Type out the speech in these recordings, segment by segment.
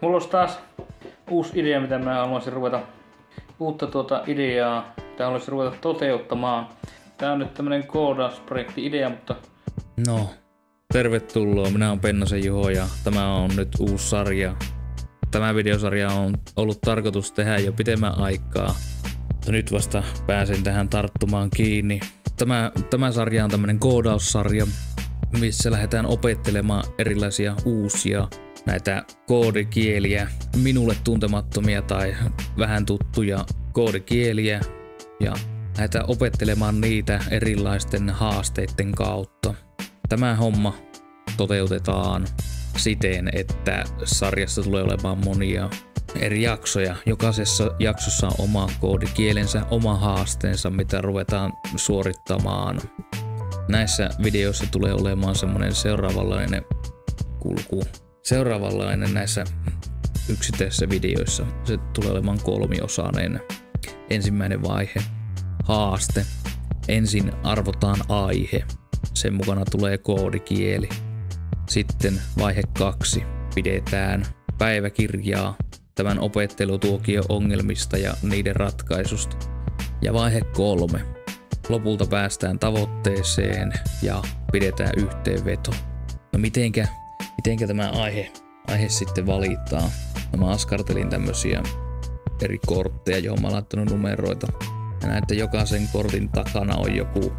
Mulla olisi taas uusi idea, mitä mä haluaisin ruveta uutta ideaa. Tää haluaisin ruveta toteuttamaan. Tää on nyt tämmönen koodausprojekti-idea, mutta... No, tervetuloa. Minä olen Pennasen Juho ja tämä on nyt uusi sarja. Tämä videosarja on ollut tarkoitus tehdä jo pitemmän aikaa. Nyt vasta pääsen tähän tarttumaan kiinni. Tämä sarja on tämmönen koodaussarja, missä lähdetään opettelemaan erilaisia uusia näitä koodikieliä, minulle tuntemattomia tai vähän tuttuja koodikieliä ja lähdetään opettelemaan niitä erilaisten haasteiden kautta. Tämä homma toteutetaan siten, että sarjassa tulee olemaan monia eri jaksoja. Jokaisessa jaksossa on oma koodikielensä, oma haasteensa, mitä ruvetaan suorittamaan. Näissä videoissa tulee olemaan semmoinen seuraavanlainen kulku. Seuraavanlainen näissä yksittäisissä videoissa. Se tulee olemaan kolmiosainen. Ensimmäinen vaihe, haaste. Ensin arvotaan aihe. Sen mukana tulee koodikieli. Sitten vaihe 2. Pidetään päiväkirjaa tämän opettelutuokion ongelmista ja niiden ratkaisusta. Ja vaihe 3. Lopulta päästään tavoitteeseen ja pidetään yhteenveto. No mitenkä tämä aihe sitten valitaan? No mä askartelin tämmösiä eri kortteja, johon mä oon laittanut numeroita. Ja näin, että jokaisen kortin takana on joku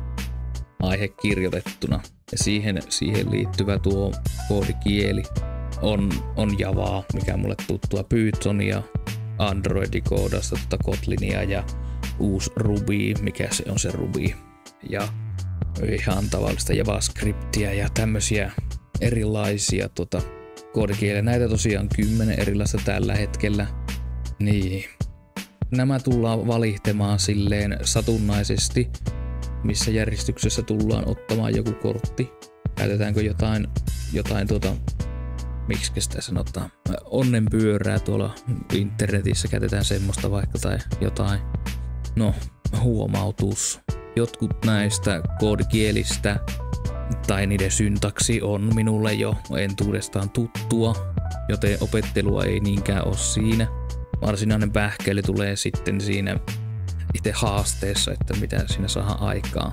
aihe kirjoitettuna. Ja siihen liittyvä tuo koodikieli on Javaa, mikä mulle tuttua, Pythonia, Android-koodasta, Kotlinia ja uusi Ruby, mikä se on se Ruby. Ja ihan tavallista JavaScriptia ja tämmösiä erilaisia koodikieliä. Näitä tosiaan 10 erilaista tällä hetkellä. Niin. Nämä tullaan valitsemaan silleen satunnaisesti, missä järjestyksessä tullaan ottamaan joku kortti. Käytetäänkö jotain miksi sitä sanotaan, onnenpyörää tuolla internetissä, käytetään semmoista vaikka tai jotain. No, huomautus. Jotkut näistä koodikielistä tai niiden syntaksi on minulle jo entuudestaan tuttua, joten opettelua ei niinkään ole siinä. Varsinainen pähkäily tulee sitten siinä itse haasteessa, että mitä siinä saadaan aikaan.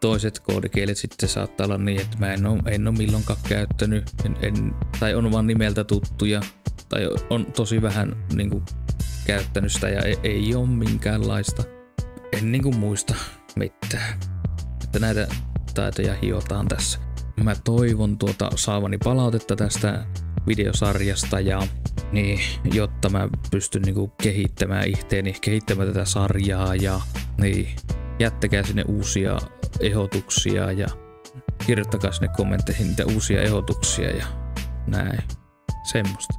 Toiset koodikielet sitten saattaa olla niin, että mä en ole milloinkaan käyttänyt, tai on vaan nimeltä tuttuja, tai on tosi vähän niinku käyttänyt sitä ja ei ole minkäänlaista. En niinku muista mitään. Että näitä taitoja hiotaan tässä. Mä toivon saavani palautetta tästä videosarjasta ja niin, jotta mä pystyn niinku kehittämään itteeni, kehittämään tätä sarjaa ja niin, jättäkää sinne uusia ehdotuksia ja kirjoittakaa sinne kommentteihin niitä uusia ehdotuksia ja näin. Semmoista.